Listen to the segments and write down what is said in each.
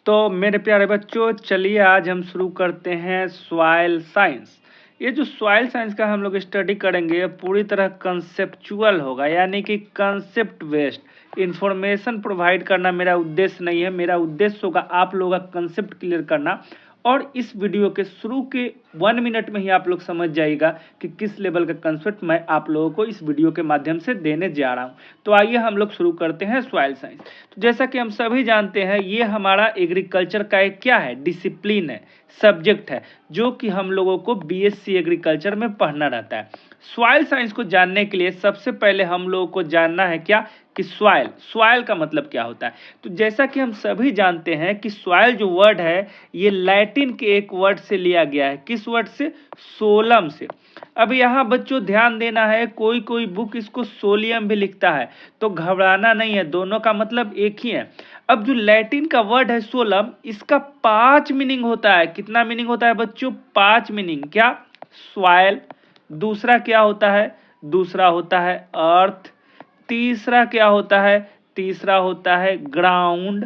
तो मेरे प्यारे बच्चों, चलिए आज हम शुरू करते हैं सॉइल साइंस। ये जो सॉइल साइंस का हम लोग स्टडी करेंगे ये पूरी तरह कंसेप्चुअल होगा, यानी कि कंसेप्ट बेस्ड। इंफॉर्मेशन प्रोवाइड करना मेरा उद्देश्य नहीं है, मेरा उद्देश्य होगा आप लोगों का कंसेप्ट क्लियर करना। और इस वीडियो के शुरू के 1 मिनट में ही आप लोग समझ जाइएगा कि किस लेवल का कंसेप्ट मैं आप लोगों को इस वीडियो के माध्यम से देने जा रहा हूँ। तो आइए हम लोग शुरू करते हैं सॉइल साइंस। तो जैसा कि हम सभी जानते हैं, ये हमारा एग्रीकल्चर का एक क्या है, डिसिप्लिन है, सब्जेक्ट है, जो कि हम लोगों को बीएससी एग्रीकल्चर में पढ़ना रहता है। सॉइल साइंस को जानने के लिए सबसे पहले हम लोगों को जानना है क्या कि सॉइल का मतलब क्या होता है। तो जैसा कि हम सभी जानते हैं कि सॉइल जो वर्ड है ये लैटिन के एक वर्ड से लिया गया है। किस वर्ड से? सोलम से। अब यहाँ बच्चों ध्यान देना है, कोई कोई बुक इसको सोलियम भी लिखता है, तो घबराना नहीं है, दोनों का मतलब एक ही है। अब जो लैटिन का वर्ड है सोलम, इसका 5 मीनिंग होता है। कितना मीनिंग होता है बच्चों? 5 मीनिंग। क्या? सॉइल। दूसरा क्या होता है? दूसरा होता है अर्थ। तीसरा क्या होता है? तीसरा होता है ग्राउंड।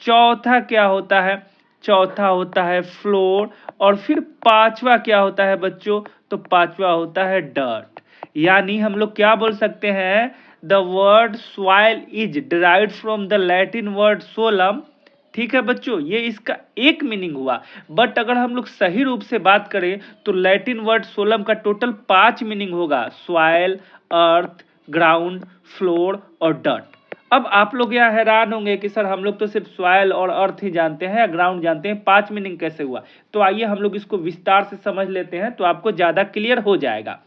चौथा क्या होता है? चौथा होता है फ्लोर। और फिर पांचवा क्या होता है बच्चों? तो पांचवा होता है डर्ट। यानी हम लोग क्या बोल सकते हैं, the word soil is derived from the Latin word solum. ठीक है बच्चों, ये इसका एक मीनिंग हुआ। बट अगर हम लोग सही रूप से बात करें तो लैटिन वर्ड सोलम का टोटल 5 मीनिंग होगा: सॉइल, अर्थ, ग्राउंड, फ्लोर और डर्ट। अब आप लोग यहाँ हैरान होंगे कि सर हम लोग तो सिर्फ सॉइल और अर्थ ही जानते हैं या ग्राउंड जानते हैं, 5 मीनिंग कैसे हुआ? तो आइए हम लोग इसको विस्तार से समझ लेते हैं, तो आपको ज्यादा क्लियर हो जाएगा।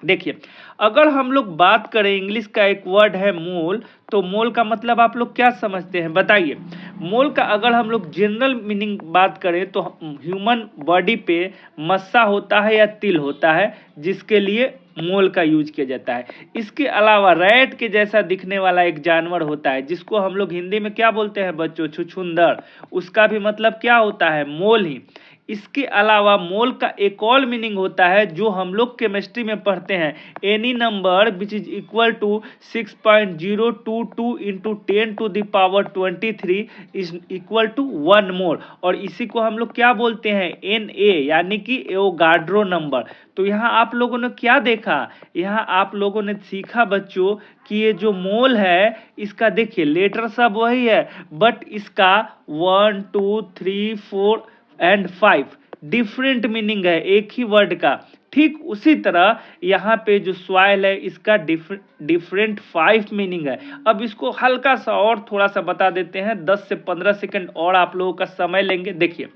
देखिए, अगर हम लोग बात करें, इंग्लिश का एक वर्ड है मोल। तो मोल का मतलब आप लोग क्या समझते हैं बताइए? मोल का अगर हम लोग जनरल मीनिंग बात करें तो ह्यूमन बॉडी पे मस्सा होता है या तिल होता है, जिसके लिए मोल का यूज किया जाता है। इसके अलावा रैट के जैसा दिखने वाला एक जानवर होता है, जिसको हम लोग हिंदी में क्या बोलते हैं बच्चों? छुछुंदर। उसका भी मतलब क्या होता है? मोल ही। इसके अलावा मोल का एक और मीनिंग होता है जो हम लोग केमिस्ट्री में पढ़ते हैं, any number which is equal to 6.022 into 10⁻23 is equal to 1 mole. और इसी को हम लोग क्या बोलते हैं? Na, यानी कि एवोगाड्रो नंबर। तो यहाँ आप लोगों ने क्या देखा? यहाँ आप लोगों ने सीखा बच्चों कि ये जो मोल है इसका देखिए लेटर सब वही है, बट इसका 1 2 3 4 एंड 5 डिफरेंट मीनिंग है एक ही वर्ड का। ठीक उसी तरह यहाँ पे जो सॉइल है इसका डिफरेंट 5 मीनिंग है। अब इसको हल्का सा और थोड़ा सा बता देते हैं, 10 से 15 सेकंड और आप लोगों का समय लेंगे। देखिए,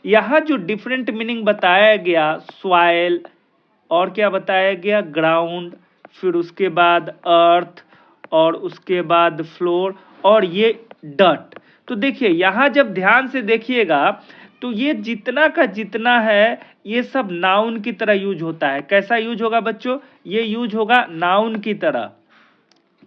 यहाँ जो डिफरेंट मीनिंग बताया गया, सॉइल और क्या बताया गया? ग्राउंड, फिर उसके बाद अर्थ और उसके बाद फ्लोर और ये डर्ट। तो देखिए यहाँ जब ध्यान से देखिएगा तो ये जितना का जितना है ये सब नाउन की तरह यूज होता है। कैसा यूज होगा बच्चों? ये यूज होगा नाउन की तरह।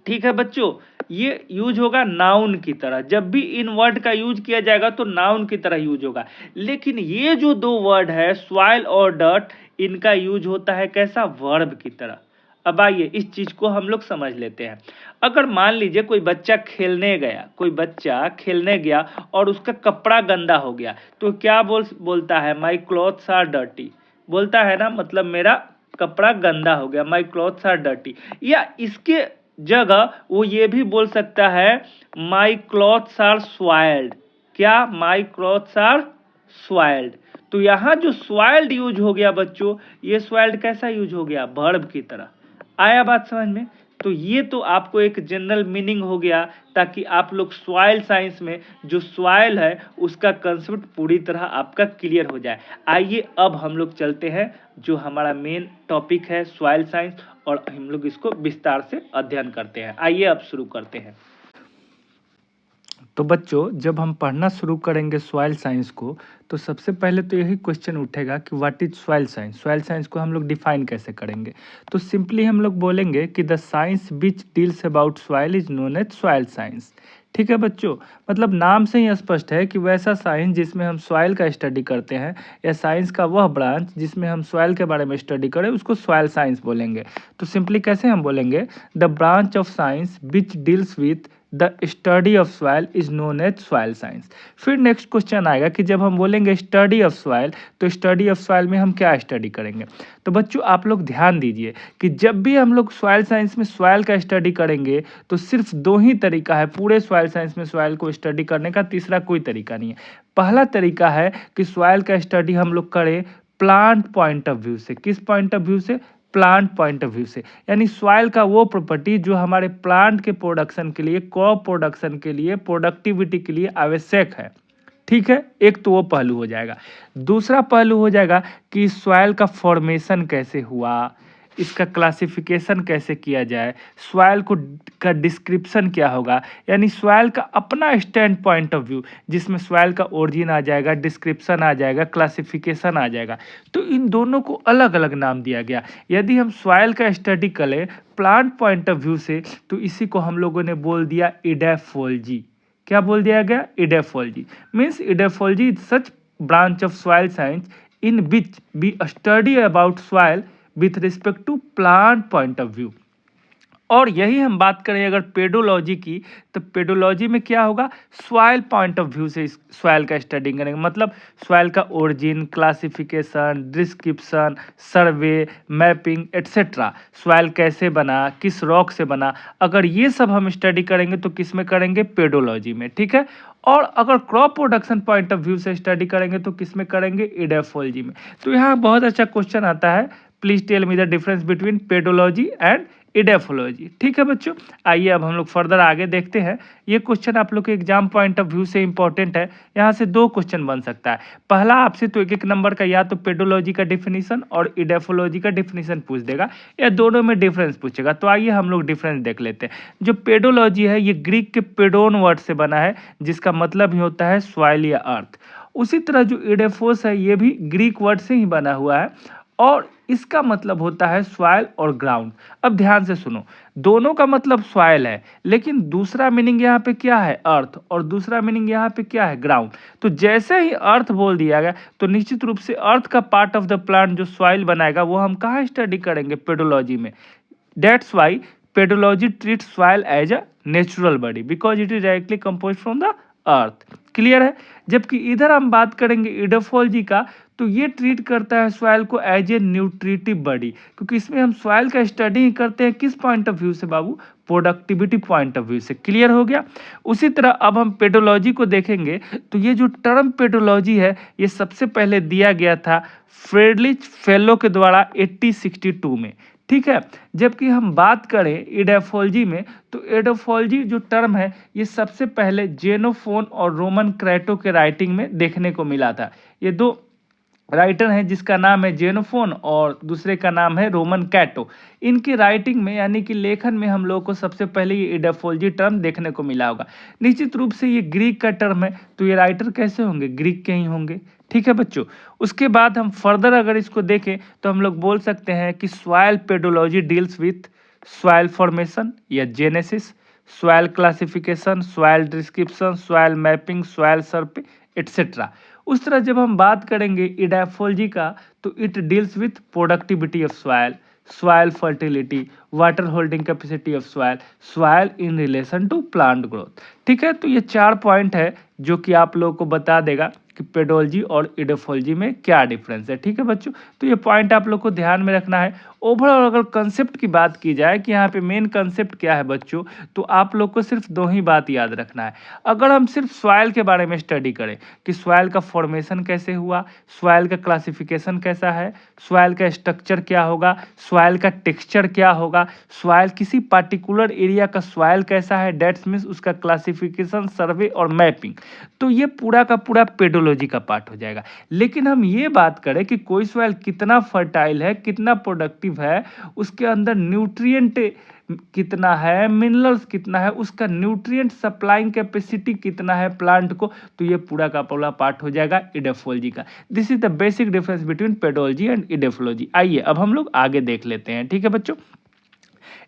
ठीक है बच्चों, ये यूज होगा नाउन की तरह। जब भी इन वर्ड का यूज किया जाएगा तो नाउन की तरह यूज होगा। लेकिन ये जो दो वर्ड है सॉइल और डर्ट, इनका यूज होता है कैसा? वर्ब की तरह। अब आइए इस चीज को हम लोग समझ लेते हैं। अगर मान लीजिए कोई बच्चा खेलने गया और उसका कपड़ा गंदा हो गया, तो क्या बोलता है? My clothes are dirty. बोलता है ना, मतलब मेरा कपड़ा गंदा हो गया, माई क्लॉथ्स आर डर्टी। या इसके जगह वो ये भी बोल सकता है माई क्लॉथ्स आर सॉइल्ड। क्या? My clothes are soiled. तो यहाँ जो सॉइल्ड यूज हो गया बच्चों, ये सॉइल्ड कैसा यूज हो गया? वर्ब की तरह। आया बात समझ में? तो ये तो आपको एक जनरल मीनिंग हो गया, ताकि आप लोग सॉइल साइंस में जो सॉइल है उसका कंसेप्ट पूरी तरह आपका क्लियर हो जाए। आइए अब हम लोग चलते हैं जो हमारा मेन टॉपिक है सॉइल साइंस, और हम लोग इसको विस्तार से अध्ययन करते हैं। आइए अब शुरू करते हैं। तो बच्चों, जब हम पढ़ना शुरू करेंगे सॉइल साइंस को, तो सबसे पहले तो यही क्वेश्चन उठेगा कि what is soil science. Soil science को हम लोग डिफाइन कैसे करेंगे? तो सिंपली हम लोग बोलेंगे कि the science which deals about soil is known as soil science. ठीक है बच्चों, मतलब नाम से ही स्पष्ट है कि वैसा साइंस जिसमें हम सॉइल का स्टडी करते हैं, या साइंस का वह ब्रांच जिसमें हम सॉइल के बारे में स्टडी करें, उसको सॉइल साइंस बोलेंगे। तो सिंपली कैसे हम बोलेंगे? The branch of science which deals with the study of soil is known as soil science. फिर नेक्स्ट क्वेश्चन आएगा कि जब हम बोलेंगे स्टडी ऑफ सॉइल, तो स्टडी ऑफ सॉइल में हम क्या स्टडी करेंगे। तो बच्चों आप लोग ध्यान दीजिए कि जब भी हम लोग सॉइल साइंस में सॉइल का स्टडी करेंगे तो सिर्फ दो ही तरीका है पूरे सॉइल साइंस में सॉइल को स्टडी करने का, तीसरा कोई तरीका नहीं है। पहला तरीका है कि सॉइल का स्टडी हम लोग करें प्लांट पॉइंट ऑफ व्यू से। किस पॉइंट ऑफ व्यू से? प्लांट पॉइंट ऑफ व्यू से। यानी सॉइल का वो प्रॉपर्टी जो हमारे प्लांट के प्रोडक्शन के लिए, क्रॉप प्रोडक्शन के लिए, प्रोडक्टिविटी के लिए आवश्यक है। ठीक है, एक तो वो पहलू हो जाएगा। दूसरा पहलू हो जाएगा कि सॉइल का फॉर्मेशन कैसे हुआ, इसका क्लासिफिकेशन कैसे किया जाए, सॉइल को का डिस्क्रिप्शन क्या होगा, यानी सॉइल का अपना स्टैंड पॉइंट ऑफ व्यू जिसमें सॉइल का ओरिजिन आ जाएगा, डिस्क्रिप्शन आ जाएगा, क्लासिफिकेशन आ जाएगा। तो इन दोनों को अलग अलग नाम दिया गया। यदि हम सॉइल का स्टडी करें प्लांट पॉइंट ऑफ व्यू से तो इसी को हम लोगों ने बोल दिया इडैफोलॉजी। क्या बोल दिया गया? Edaphology. Means edaphology is such branch of soil science in which we study about soil with respect to plant point of view। और यही हम बात करें अगर पेडोलॉजी की, तो पेडोलॉजी में क्या होगा? सॉइल पॉइंट ऑफ व्यू से सॉइल का स्टडी करेंगे। मतलब सॉइल का ओरिजिन, क्लासिफिकेशन, डिस्क्रिप्शन, सर्वे, मैपिंग एट्सेट्रा, सॉइल कैसे बना, किस रॉक से बना, अगर ये सब हम स्टडी करेंगे तो किस में करेंगे? पेडोलॉजी में। ठीक है, और अगर crop production point of view से स्टडी करेंगे तो किस में करेंगे? इडैफोलॉजी में। तो यहाँ बहुत अच्छा क्वेश्चन आता है, please tell me the difference between pedology and edaphology. ठीक है बच्चों, आइए अब हम लोग फर्दर आगे देखते हैं। ये क्वेश्चन आप लोग के एग्जाम पॉइंट ऑफ व्यू से इंपॉर्टेंट है। यहाँ से दो क्वेश्चन बन सकता है। पहला आपसे तो एक एक नंबर का या तो पेडोलॉजी का डिफिनीशन और इडैफोलॉजी का डिफिनीशन पूछ देगा, या दोनों में डिफरेंस पूछेगा। तो आइए हम लोग डिफरेंस देख लेते हैं। जो पेडोलॉजी है ये ग्रीक के पेडोन वर्ड से बना है, जिसका मतलब ही होता है सॉइल या अर्थ। उसी तरह जो इडैफोस है ये भी ग्रीक वर्ड से ही बना हुआ है और इसका मतलब होता है सॉइल और ग्राउंड। अब ध्यान से सुनो, दोनों का मतलब सॉइल है, लेकिन दूसरा मीनिंग यहाँ पे क्या है? अर्थ, और दूसरा मीनिंग यहाँ पे क्या है? ग्राउंड। तो जैसे ही अर्थ बोल दिया गया तो निश्चित रूप से अर्थ का पार्ट ऑफ द प्लांट जो सॉइल बनाएगा वो हम कहाँ स्टडी करेंगे? पेडोलॉजी में। That's why pedology treat soil as a natural body because it is directly compose from the earth. Clear है? जबकि इधर हम बात करेंगे इडैफोलॉजी का, तो ये ट्रीट करता है सॉइल को एज ए न्यूट्रिटिव बॉडी, क्योंकि इसमें हम सॉइल का स्टडी ही करते हैं किस पॉइंट ऑफ व्यू से बाबू? प्रोडक्टिविटी पॉइंट ऑफ व्यू से। क्लियर हो गया? उसी तरह अब हम पेडोलॉजी को देखेंगे तो ये जो टर्म पेडोलॉजी है ये सबसे पहले दिया गया था फ्रेडरिच फेलो के द्वारा 1862 में। ठीक है, जबकि हम बात करें इडैफोलॉजी में तो इडैफोलॉजी जो टर्म है ये सबसे पहले जेनोफोन और रोमन क्रेटो के राइटिंग में देखने को मिला था। ये दो राइटर हैं जिसका नाम है जेनोफोन और दूसरे का नाम है रोमन कैटो। इनकी राइटिंग में यानी कि लेखन में हम लोगों को सबसे पहले ये इडैफोलॉजी टर्म देखने को मिला होगा। निश्चित रूप से ये ग्रीक का टर्म है, तो ये राइटर कैसे होंगे? ग्रीक के ही होंगे। ठीक है बच्चों, उसके बाद हम फर्दर अगर इसको देखें तो हम लोग बोल सकते हैं कि soil pedology deals with soil formation या genesis, soil classification, soil description, soil mapping, soil survey etcetera. उस तरह जब हम बात करेंगे इडैफोलॉजी का तो it deals with productivity of soil, soil fertility, water holding capacity of soil, soil in relation to plant growth. ठीक है, तो ये 4 पॉइंट है जो कि आप लोगों को बता देगा कि पेडोलॉजी और इडैफोलॉजी में क्या डिफरेंस है। ठीक है बच्चों, तो ये पॉइंट आप लोग को ध्यान में रखना है। ओवरऑल अगर कंसेप्ट की बात की जाए कि यहाँ पे मेन कंसेप्ट क्या है बच्चों, तो आप लोग को सिर्फ दो ही बात याद रखना है। अगर हम सिर्फ सॉइल के बारे में स्टडी करें कि सॉइल का फॉर्मेशन कैसे हुआ, सॉइल का क्लासिफिकेशन कैसा है, सॉइल का स्ट्रक्चर क्या होगा, सॉइल का टेक्सचर क्या होगा, सॉइल किसी पार्टिकुलर एरिया का सॉइल कैसा है, डेट्स मीन्स उसका क्लासिफिकेशन, सर्वे और मैपिंग, तो ये पूरा का पूरा पेडोलॉजी का पार्ट हो जाएगा। लेकिन हम ये बात करें कि कोई सॉइल कितना फर्टाइल है, कितना प्रोडक्टिव है, उसके अंदर न्यूट्रिएंट कितना है, मिनरल्स कितना है, उसका न्यूट्रिएंट सप्लाइंग कैपेसिटी कितना है प्लांट को, तो ये पूरा का पूरा पार्ट हो जाएगा इडैफोलॉजी का। This is the basic difference between pedology and edaphology. आइए अब हम लोग आगे देख लेते हैं। ठीक है बच्चों,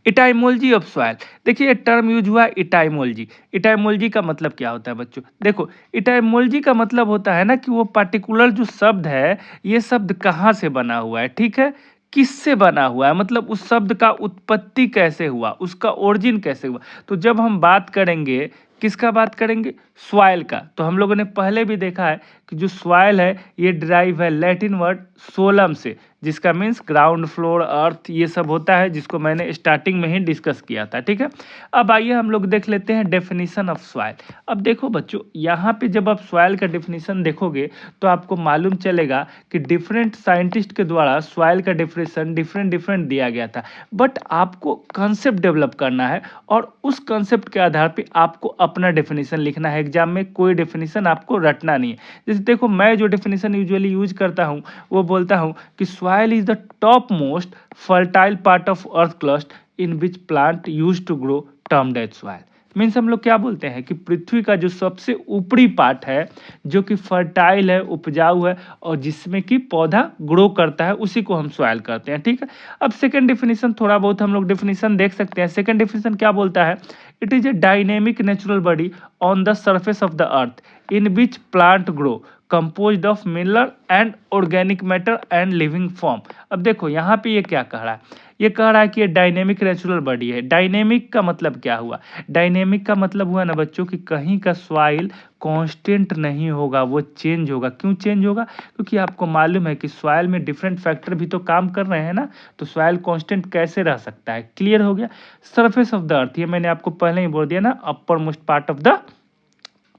इटाइमोलॉजी ऑफ सॉइल। देखिए ये टर्म यूज हुआ इटाइमोलॉजी। इटाइमोलॉजी का मतलब क्या होता है बच्चों? देखो इटाइमोलॉजी का मतलब होता है ना कि वो पार्टिकुलर जो शब्द है ये शब्द कहाँ से बना हुआ है। ठीक है, किससे बना हुआ है, मतलब उस शब्द का उत्पत्ति कैसे हुआ, उसका ओरिजिन कैसे हुआ। तो जब हम बात करेंगे, किसका बात करेंगे, सॉइल का, तो हम लोगों ने पहले भी देखा है कि जो सॉइल है ये डिराइव है लैटिन वर्ड सोलम से, जिसका मीन्स ग्राउंड फ्लोर, अर्थ, ये सब होता है, जिसको मैंने स्टार्टिंग में ही डिस्कस किया था। ठीक है, अब आइए हम लोग देख लेते हैं डेफिनेशन ऑफ सॉइल। अब देखो बच्चों, यहाँ पे जब आप सॉइल का डेफिनेशन देखोगे तो आपको मालूम चलेगा कि डिफरेंट साइंटिस्ट के द्वारा सॉइल का डेफिनेशन डिफरेंट डिफरेंट दिया गया था, बट आपको कंसेप्ट डेवलप करना है और उस कंसेप्ट के आधार पे आपको अपना डेफिनेशन लिखना है। एग्जाम में कोई डेफिनेशन आपको रटना नहीं है। जैसे देखो, मैं जो डेफिनेशन यूजुअली यूज करता हूँ वो बोलता हूँ कि soil is the top most fertile part of earth crust in which plant use to grow termed as soil. Means हम लोग क्या बोलते हैं कि पृथ्वी का जो सबसे ऊपरी पार्ट है, जो कि फर्टाइल है, उपजाऊ है, और जिसमें कि पौधा ग्रो करता है, उसी को हम सॉइल कहते हैं। ठीक है, अब सेकंड डेफिनेशन, थोड़ा बहुत हम लोग डेफिनेशन देख सकते हैं। सेकंड डेफिनेशन क्या बोलता है, it is a dynamic natural body on the surface of the earth in which plant grow composed of mineral and organic matter and living form. अब देखो यहाँ पे ये क्या कह रहा है, ये कह रहा है कि ये डायनेमिक नेचुरल बॉडी है। डायनेमिक का मतलब क्या हुआ, डायनेमिक का मतलब हुआ ना बच्चों कि कहीं का सॉइल कांस्टेंट नहीं होगा, वो चेंज होगा। क्यों चेंज होगा, क्योंकि आपको मालूम है कि सॉइल में डिफरेंट फैक्टर भी तो काम कर रहे हैं ना, तो सॉइल कांस्टेंट कैसे रह सकता है। क्लियर हो गया। सरफेस ऑफ द अर्थ, ये मैंने आपको पहले ही बोल दिया ना, upper most part of the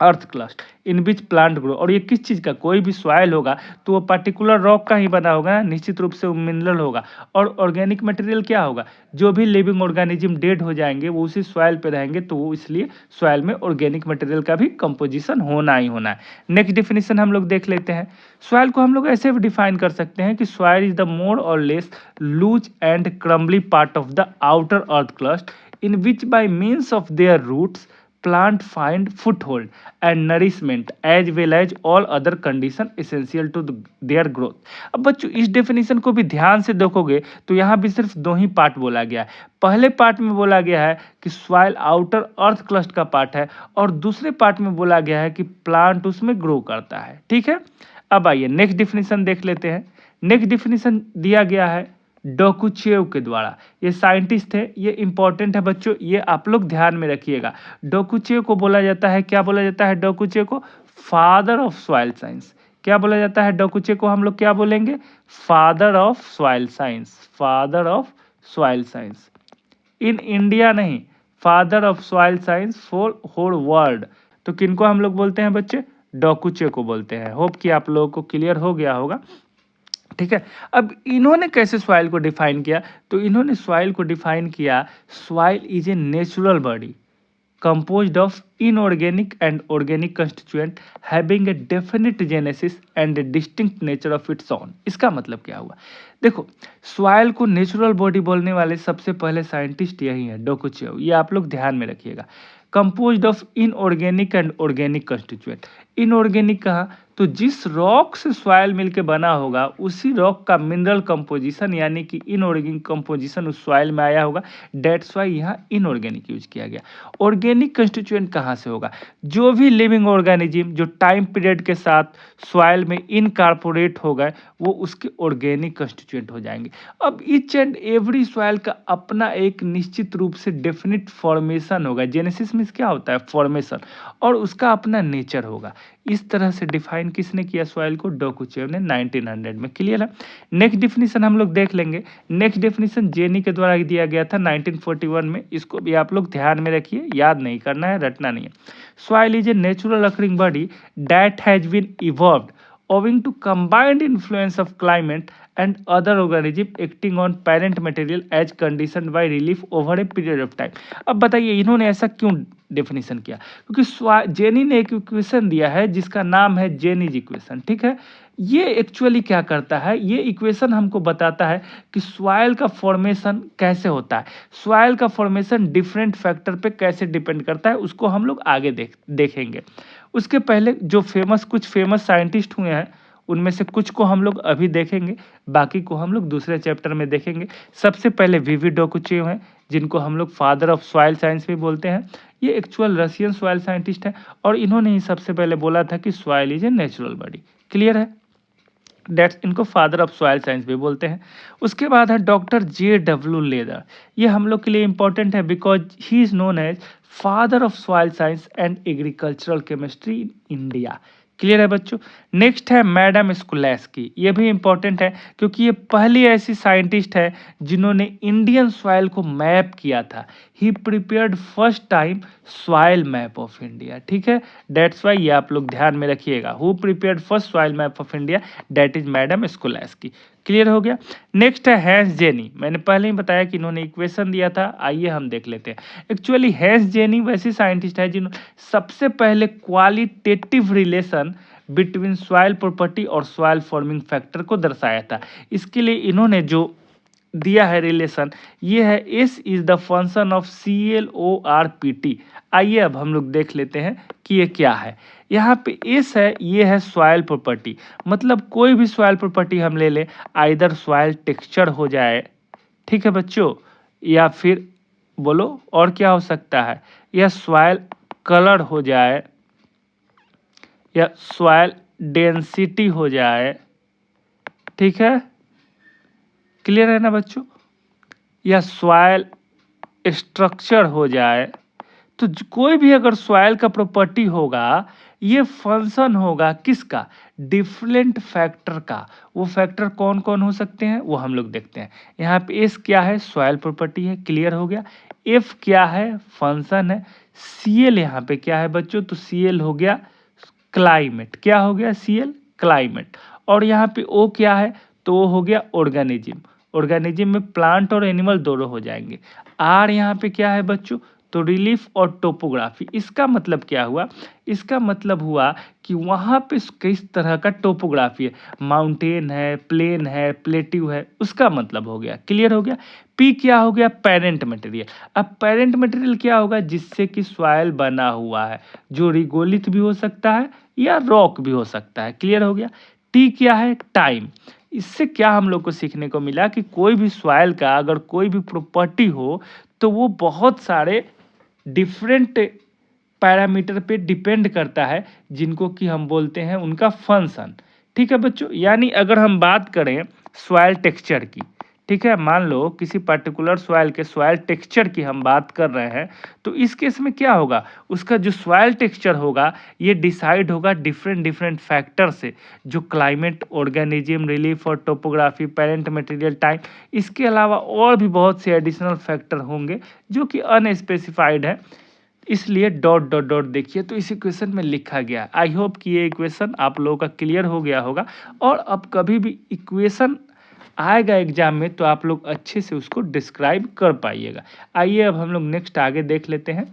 earth crust in which plant grow. और ये किस चीज का, कोई भी सॉइल होगा तो वो पर्टिकुलर रॉक का ही बना होगा ना, निश्चित रूप से वो मिनरल होगा। और ऑर्गेनिक मटेरियल क्या होगा, जो भी लिविंग ऑर्गेनिज्म डेड हो जाएंगे वो उसी सॉइल पे रहेंगे, तो वो इसलिए सॉइल में ऑर्गेनिक मटेरियल का भी कंपोजिशन होना ही होना है। नेक्स्ट डिफिनेशन हम लोग देख लेते हैं। सॉइल को हम लोग ऐसे भी डिफाइन कर सकते हैं कि soil is the more or less loose and crumbly part of the outer earth crust in which by means of their roots plant find foothold and nourishment as well as all other condition essential to their growth। अब बच्चों इस definition को भी ध्यान से देखोगे तो यहाँ भी सिर्फ दो ही पार्ट बोला गया है। पहले पार्ट में बोला गया है कि सॉइल आउटर अर्थ क्रस्ट का पार्ट है, और दूसरे पार्ट में बोला गया है कि प्लांट उसमें ग्रो करता है। ठीक है, अब आइए नेक्स्ट डेफिनेशन देख लेते हैं। नेक्स्ट डेफिनेशन दिया गया है डोकुचेव के द्वारा। ये साइंटिस्ट है, ये इंपॉर्टेंट है बच्चों, ये आप लोग ध्यान में रखिएगा। डोकुचेव को बोला जाता है, क्या बोला जाता है डोकुचेव को, फादर ऑफ सॉइल साइंस। क्या बोला जाता है डोकुचेव को, हम लोग क्या बोलेंगे, father of soil science, father of soil science. In India नहीं, father of soil science for whole world. तो किनको हम लोग बोलते हैं बच्चे, डोकुचेव को बोलते हैं। होप कि आप लोगों को क्लियर हो गया होगा। ठीक है, अब इन्होंने कैसे सॉइल को डिफाइन किया, तो इन्होंने सॉइल को डिफाइन किया, soil is a natural body composed of inorganic and organic constituent having a definite genesis and a distinct nature of its own। इसका मतलब क्या हुआ, देखो सॉइल को नेचुरल बॉडी बोलने वाले सबसे पहले साइंटिस्ट यही है, डोकुचेव। ये आप लोग ध्यान में रखिएगा। Composed of inorganic and organic constituent. Inorganic कहा, तो जिस रॉक से सॉइल मिलके बना होगा उसी रॉक का मिनरल कंपोजिशन यानी कि इनऑर्गेनिक कंपोजिशन उस सॉइल में आया होगा, डेट्स वाई यहाँ इनऑर्गेनिक यूज किया गया। ऑर्गेनिक कंस्टिट्यूएंट कहाँ से होगा, जो भी लिविंग ऑर्गेनिज्म जो टाइम पीरियड के साथ सॉइल में इनकॉर्पोरेट हो गए वो उसके ऑर्गेनिक कंस्टिट्यूएंट हो जाएंगे। अब ईच एंड एवरी सॉइल का अपना एक निश्चित रूप से डेफिनिट फॉर्मेशन होगा। जेनेसिस मींस क्या होता है, फॉर्मेशन, और उसका अपना नेचर होगा। इस तरह से डिफाइन किसने किया सॉइल को, डोकुचेव ने 1900 में। क्लियर है। नेक्स्ट डेफिनेशन हम लोग देख लेंगे। नेक्स्ट डेफिनेशन जेनी के द्वारा दिया गया था 1941 में। इसको भी आप लोग ध्यान में रखिए, याद नहीं करना है, रटना नहीं है। Soil is a natural occurring body that has been evolved owing to combined influence of climate and other organism acting on parent material as conditioned by relief over a period of time। अब बताइए इन्होंने ऐसा क्यों definition किया, क्योंकि jenny ने एक equation दिया है जिसका नाम है जेनीज इक्वेशन। ठीक है, ये एक्चुअली क्या करता है, ये इक्वेशन हमको बताता है कि सॉइल का फॉर्मेशन कैसे होता है। सॉइल का फॉर्मेशन डिफरेंट फैक्टर पे कैसे डिपेंड करता है उसको हम लोग आगे देखेंगे। उसके पहले जो कुछ फेमस साइंटिस्ट हुए हैं उनमें से कुछ को हम लोग अभी देखेंगे, बाकी को हम लोग दूसरे चैप्टर में देखेंगे। सबसे पहले वीवी डोकुचेव हैं, जिनको हम लोग फादर ऑफ सॉइल साइंस भी बोलते हैं। ये एक्चुअल रशियन सॉइल साइंटिस्ट हैं और इन्होंने ही सबसे पहले बोला था कि soil is a natural body. Clear है। दैट्स इनको फादर ऑफ सॉइल साइंस भी बोलते हैं। उसके बाद है डॉक्टर J.W. लेदर। ये हम लोग के लिए इंपॉर्टेंट है because he is known as father of soil science and agricultural chemistry in India. Clear है बच्चों। नेक्स्ट है मैडम स्कोलेस्की। ये भी इंपॉर्टेंट है क्योंकि ये पहली ऐसी साइंटिस्ट है जिन्होंने इंडियन सॉइल को मैप किया था। He prepared first time soil map of India. ठीक है, दैट्स वाई ये आप लोग ध्यान में रखिएगा। Who prepared first soil map of India, that is madam Skoleski. Clear हो गया। नेक्स्ट है हैंस जेनी। मैंने पहले ही बताया कि इन्होंने इक्वेशन दिया था, आइए हम देख लेते हैं। एक्चुअली हैंस जेनी वैसी साइंटिस्ट है जिन्होंने सबसे पहले qualitative relation between soil property और सॉइल फॉर्मिंग फैक्टर को दर्शाया था। इसके लिए इन्होंने जो दिया है रिलेशन, ये है S is the function of CLORPT। आइए अब हम लोग देख लेते हैं कि ये क्या है। यहाँ पे एस है, ये है सॉइल प्रॉपर्टी। मतलब कोई भी सॉइल प्रॉपर्टी हम ले लें, आइदर सॉइल टेक्सचर हो जाए, ठीक है बच्चों, या फिर बोलो और क्या हो सकता है, या सॉइल कलर हो जाए, या सॉइल डेंसिटी हो जाए। ठीक है, क्लियर है ना बच्चों, या सॉइल स्ट्रक्चर हो जाए। तो कोई भी अगर सॉइल का प्रॉपर्टी होगा, ये फंक्शन होगा किसका, डिफरेंट फैक्टर का। वो फैक्टर कौन कौन हो सकते हैं वो हम लोग देखते हैं। यहाँ पे एस क्या है, सॉइल प्रॉपर्टी है, क्लियर हो गया। एफ क्या है, फंक्शन है। सीएल यहाँ पे क्या है बच्चों, तो सीएल हो गया क्लाइमेट। क्या हो गया, सीएल क्लाइमेट। और यहाँ पे ओ क्या है, तो वो हो गया ऑर्गेनिज्म। ऑर्गेनिज्म में प्लांट और एनिमल दोनों हो जाएंगे। आर यहाँ पे क्या है बच्चों, तो रिलीफ और टोपोग्राफी। इसका मतलब क्या हुआ, इसका मतलब हुआ कि वहाँ पे किस तरह का टोपोग्राफी है, माउंटेन है, प्लेन है, प्लेट्यू है, उसका मतलब हो गया। क्लियर हो गया। पी क्या हो गया, पेरेंट मटेरियल। अब पेरेंट मटेरियल क्या होगा, जिससे कि सॉइल बना हुआ है, जो रिगोलिथ भी हो सकता है या रॉक भी हो सकता है। क्लियर हो गया। टी क्या है, टाइम। इससे क्या हम लोग को सीखने को मिला कि कोई भी सॉइल का अगर कोई भी प्रॉपर्टी हो तो वो बहुत सारे डिफरेंट पैरामीटर पे डिपेंड करता है, जिनको कि हम बोलते हैं उनका फंक्शन। ठीक है बच्चों, यानी अगर हम बात करें सॉइल टेक्सचर की, ठीक है, मान लो किसी पर्टिकुलर सॉइल के सॉइल टेक्सचर की हम बात कर रहे हैं, तो इस केस में क्या होगा, उसका जो सॉइल टेक्सचर होगा ये डिसाइड होगा डिफरेंट डिफरेंट फैक्टर से, जो क्लाइमेट, ऑर्गेनिज्म, रिलीफ और टोपोग्राफी, पेरेंट मटेरियल, टाइम। इसके अलावा और भी बहुत से एडिशनल फैक्टर होंगे जो कि अनस्पेसिफाइड है, इसलिए डॉट डॉट डॉट देखिए तो इस इक्वेशन में लिखा गया। आई होप कि ये इक्वेशन आप लोगों का क्लियर हो गया होगा। और अब कभी भी इक्वेशन आएगा एग्जाम में तो आप लोग अच्छे से उसको डिस्क्राइब कर पाइएगा। आइए अब हम लोग नेक्स्ट आगे देख लेते हैं।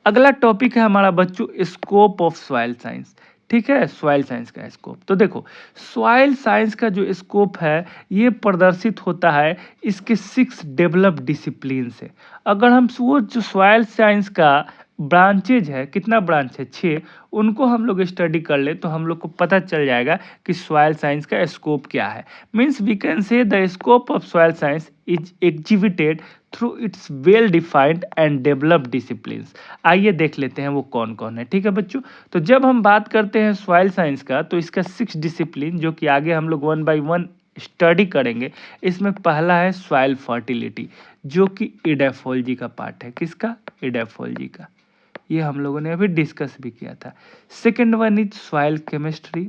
अगला टॉपिक है हमारा बच्चों स्कोप ऑफ सॉइल साइंस। ठीक है, सॉइल साइंस का स्कोप। तो देखो सॉइल साइंस का जो स्कोप है ये प्रदर्शित होता है इसके 6 डेवलप्ड डिसिप्लिन से। अगर हम वो जो सॉइल साइंस का ब्रांचेज है, कितना ब्रांच है, 6, उनको हम लोग स्टडी कर ले तो हम लोग को पता चल जाएगा कि सॉइल साइंस का स्कोप क्या है। Means we can say the scope of soil science is exhibited through its well defined and developed disciplines. आइए देख लेते हैं वो कौन कौन है। ठीक है बच्चों, तो जब हम बात करते हैं सॉइल साइंस का तो इसका 6 डिसिप्लिन जो कि आगे हम लोग 1 बाय 1 स्टडी करेंगे। इसमें पहला है सॉइल फर्टिलिटी, जो कि इडेफोलॉजी का पार्ट है। किसका, इडेफोलॉजी का। ये हम लोगों ने अभी डिस्कस भी किया था। Second one is soil chemistry,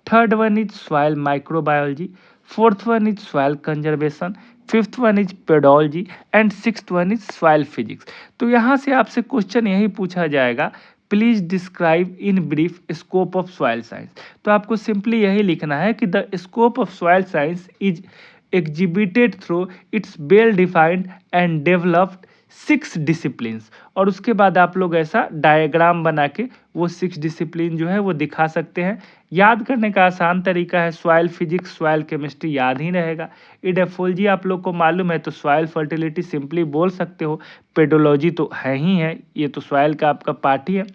third one is soil microbiology, fourth one is soil conservation, fifth one is pedology and sixth one is soil physics. तो यहाँ से आपसे क्वेश्चन यही पूछा जाएगा, please describe in brief scope of soil science. तो आपको simply यही लिखना है कि the scope of soil science is exhibited through its well defined and developed 6 disciplines. और उसके बाद आप लोग ऐसा डायग्राम बना के वो 6 डिसिप्लिन जो है वो दिखा सकते हैं। याद करने का आसान तरीका है, सॉइल फिजिक्स, सॉइल केमिस्ट्री याद ही रहेगा। इडेफोलॉजी आप लोग को मालूम है तो सॉइल फर्टिलिटी सिंपली बोल सकते हो। पेडोलॉजी तो है ही है, ये तो सॉइल का आपका पार्ट ही है।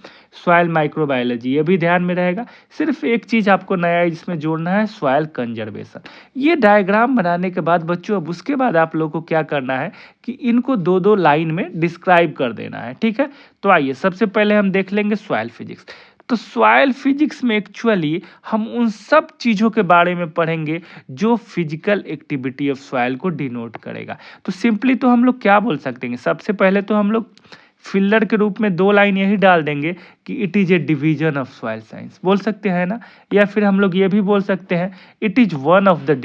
सॉइल माइक्रोबायोलॉजी ये भी ध्यान में रहेगा। सिर्फ एक चीज़ आपको नया इसमें जोड़ना है, सॉइल कंजर्वेशन। ये डायग्राम बनाने के बाद बच्चों अब उसके बाद आप लोग को क्या करना है कि इनको 2-2 लाइन में डिस्क्राइब कर देना है। ठीक है, तो आइए सबसे पहले हम देख लेंगे सॉइल फिजिक्स। तो सॉइल फिजिक्स में एक्चुअली हम उन सब चीज़ों के बारे में पढ़ेंगे जो फिजिकल एक्टिविटी ऑफ सॉइल को डिनोट करेगा। तो सिंपली तो हम लोग क्या बोल सकते हैं, सबसे पहले तो हम लोग फिल्डर के रूप में 2 लाइन यही डाल देंगे कि it is A division of soil science, बोल सकते हैं ना। या फिर हम लोग ये भी बोल सकते हैं it is one of the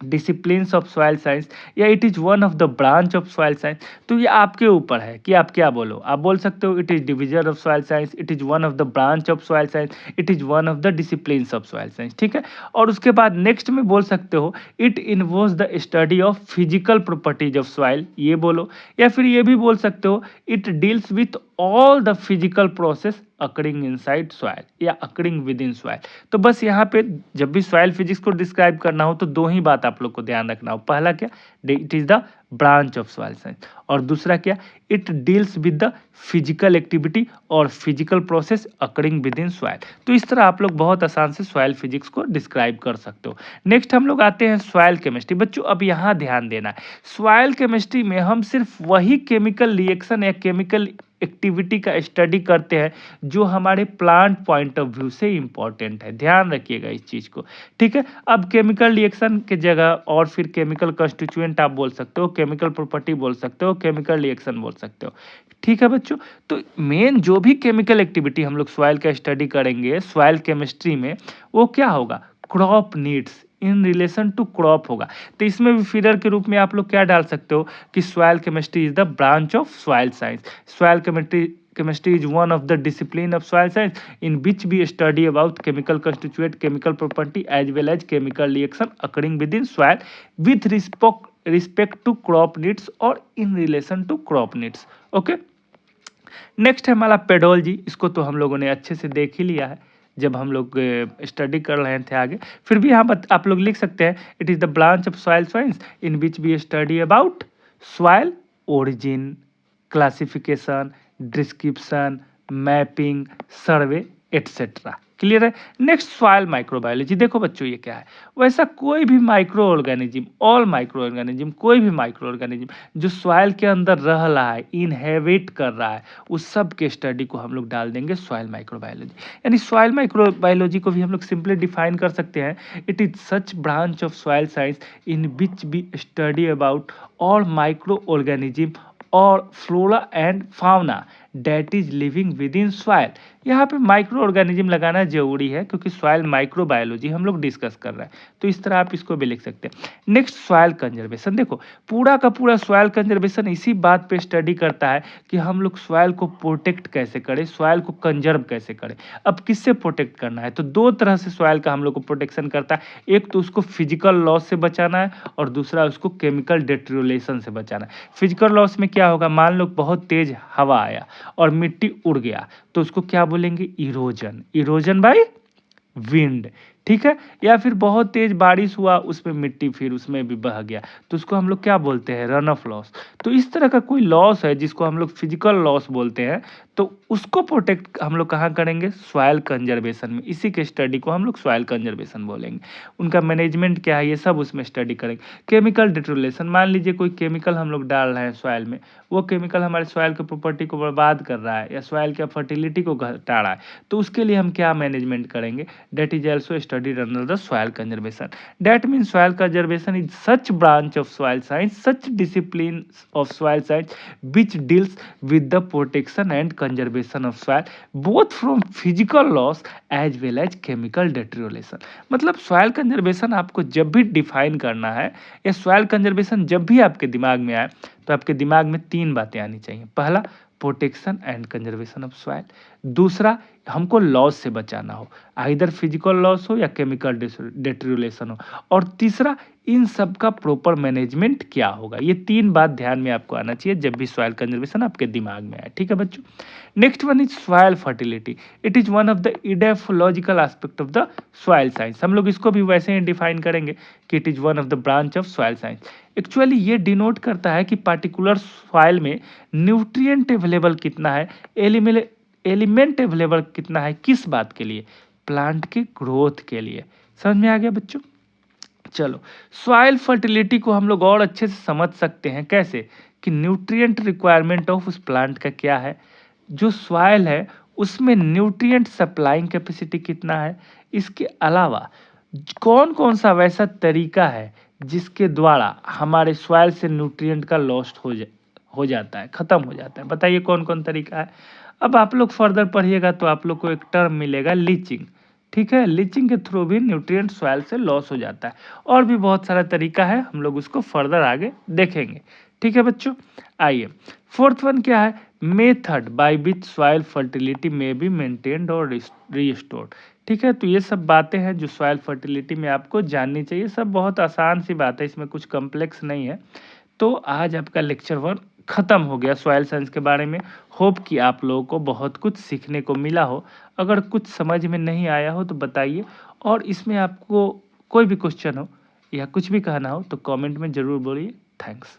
disciplines of soil science, या it is one of the branch of soil science. तो ये आपके ऊपर है कि आप क्या बोलो। आप बोल सकते हो it is division of soil science, it is one of the branch of soil science, it is one of the disciplines of soil science, ठीक है। और उसके बाद नेक्स्ट में बोल सकते हो it involves the study of physical properties of soil, ये बोलो। या फिर ये भी बोल सकते हो it deals with all the physical process occurring inside soil या अकरिंग विद इन सॉइल। तो बस यहाँ पे जब भी सॉइल फिजिक्स को डिस्क्राइब करना हो तो 2 ही बात आप लोग को ध्यान रखना हो। पहला क्या, it is the branch of soil science, और दूसरा क्या, it deals with the physical activity और physical process occurring within soil. तो इस तरह आप लोग बहुत आसान से सॉइल फिजिक्स को डिस्क्राइब कर सकते हो। नेक्स्ट हम लोग आते हैं सॉइल केमिस्ट्री। बच्चों अब यहाँ ध्यान देना है, सॉइल केमिस्ट्री में हम सिर्फ वही केमिकल रिएक्शन या केमिकल एक्टिविटी का स्टडी करते हैं जो हमारे प्लांट पॉइंट ऑफ व्यू से इंपॉर्टेंट है। ध्यान रखिएगा इस चीज़ को, ठीक है। अब केमिकल रिएक्शन के जगह और फिर केमिकल कंस्टिट्यूएंट आप बोल सकते हो, केमिकल प्रॉपर्टी बोल सकते हो, केमिकल रिएक्शन बोल सकते हो, ठीक है बच्चों। तो मेन जो भी केमिकल एक्टिविटी हम लोग सॉइल का स्टडी करेंगे सॉइल केमिस्ट्री में, वो क्या होगा, crop needs in relation to crop होगा। तो इसमें भी फिगर के रूप में आप लोग क्या डाल सकते हो कि soil chemistry is the branch of soil science. Soil chemistry is one of the discipline of soil science in which we study about chemical constituent, chemical property as well as chemical reaction occurring within soil with respect to crop needs or in relation to crop needs. Okay, next है हमारा pedology. इसको तो हम लोगों ने अच्छे से देख ही लिया है जब हम लोग स्टडी कर रहे थे आगे। फिर भी यहाँ आप लोग लिख सकते हैं it is the branch of soil science in which we study about soil origin, classification, description, mapping, survey etcetera. Clear है। Next soil microbiology. देखो बच्चों ये क्या है, वैसा कोई भी micro organism, all micro organism, कोई भी माइक्रो ऑर्गेनिज्म जो सॉइल के अंदर रह रहा है, इनहेबिट कर रहा है, उस सब के स्टडी को हम लोग डाल देंगे सॉइल माइक्रोबायोलॉजी। यानी सॉइल माइक्रोबायोलॉजी को भी हम लोग सिंपली डिफाइन कर सकते हैं, it is such branch of soil science in which we study about all micro organism और flora and fauna that is living within soil. यहाँ पे माइक्रो ऑर्गेनिज्म लगाना जरूरी है क्योंकि सॉइल माइक्रोबायोलॉजी हम लोग डिस्कस कर रहे हैं, तो इस तरह आप इसको भी लिख सकते हैं। Next soil conservation. देखो पूरा का पूरा सॉइल कंजर्वेशन इसी बात पे स्टडी करता है कि हम लोग सॉइल को प्रोटेक्ट कैसे करें, सॉइल को कंजर्व कैसे करें। अब किससे प्रोटेक्ट करना है, तो 2 तरह से सॉइल का हम लोग को प्रोटेक्शन करता है। एक तो उसको फिजिकल लॉस से बचाना है और दूसरा उसको केमिकल डिटेरियोरेशन से बचाना है। फिजिकल लॉस में क्या होगा, मान लो बहुत तेज हवा आया और मिट्टी उड़ गया तो उसको क्या बोलेंगे, इरोजन, इरोजन बाय विंड, ठीक है। या फिर बहुत तेज बारिश हुआ उसमें मिट्टी फिर उसमें भी बह गया तो उसको हम लोग क्या बोलते हैं, रन ऑफ लॉस। तो इस तरह का कोई लॉस है जिसको हम लोग फिजिकल लॉस बोलते हैं, तो उसको प्रोटेक्ट हम लोग कहाँ करेंगे, सॉइल कंजर्वेशन में। इसी के स्टडी को हम लोग सॉइल कंजर्वेशन बोलेंगे। उनका मैनेजमेंट क्या है ये सब उसमें स्टडी करेंगे। केमिकल डिटेरियोरेशन, मान लीजिए कोई केमिकल हम लोग डाल रहे हैं सॉइल में, वो केमिकल हमारे सॉइल के प्रॉपर्टी को बर्बाद कर रहा है या सॉइल के फर्टिलिटी को घटा रहा है, तो उसके लिए हम क्या मैनेजमेंट करेंगे, that is also studied under the soil conservation. That means soil conservation is such branch of soil science, such discipline of soil science which deals with the protection and conservation of soil both from physical loss as well as chemical deterioration। मतलब soil conservation आपको जब भी define करना है या soil conservation जब भी आपके दिमाग में आए तो आपके दिमाग में 3 बातें आनी चाहिए। पहला, protection and conservation of soil. दूसरा, हमको लॉस से बचाना हो, आइदर फिजिकल लॉस हो या केमिकल डिटेरियोरेशन हो। और तीसरा, इन सब का प्रॉपर मैनेजमेंट क्या होगा। ये 3 बात ध्यान में आपको आना चाहिए जब भी सॉइल कंजर्वेशन आपके दिमाग में आए, ठीक है बच्चों। Next one is soil fertility. It is one of the edaphological aspect of the soil science. हम लोग इसको भी वैसे ही डिफाइन करेंगे कि it is one of the branch of soil science. Actually ये डिनोट करता है कि पार्टिकुलर सॉइल में न्यूट्रिएंट अवेलेबल कितना है, एलिमेंट अवेलेबल कितना है, किस बात के लिए, प्लांट के ग्रोथ के लिए। समझ में आ गया बच्चों। चलो सॉइल फर्टिलिटी को हम लोग और अच्छे से समझ सकते हैं कैसे, कि न्यूट्रिएंट रिक्वायरमेंट ऑफ उस प्लांट का क्या है। जो सॉइल है उसमें न्यूट्रिएंट सप्लाइंग कैपेसिटी कितना है, इसके अलावा कौन कौन सा वैसा तरीका है जिसके द्वारा हमारे सॉइल से न्यूट्रिएंट का लॉस्ट हो जाता है, खत्म हो जाता है। बताइए कौन कौन तरीका है। अब आप लोग फर्दर पढ़िएगा तो आप लोग को एक टर्म मिलेगा लीचिंग। ठीक है, लीचिंग के थ्रू भी न्यूट्रिएंट सॉइल से लॉस हो जाता है। और भी बहुत सारा तरीका है, हम लोग उसको फर्दर आगे देखेंगे। ठीक है बच्चों, आइए फोर्थ वन क्या है, method by which soil fertility में बी मेंटेन्ड और रिस्टोर्ड। ठीक है, तो ये सब बातें हैं जो सॉइल फर्टिलिटी में आपको जाननी चाहिए। सब बहुत आसान सी बात है, इसमें कुछ कॉम्प्लेक्स नहीं है। तो आज आपका लेक्चर 1 खत्म हो गया सॉइल साइंस के बारे में। होप कि आप लोगों को बहुत कुछ सीखने को मिला हो। अगर कुछ समझ में नहीं आया हो तो बताइए, और इसमें आपको कोई भी क्वेश्चन हो या कुछ भी कहना हो तो कमेंट में ज़रूर बोलिए। थैंक्स।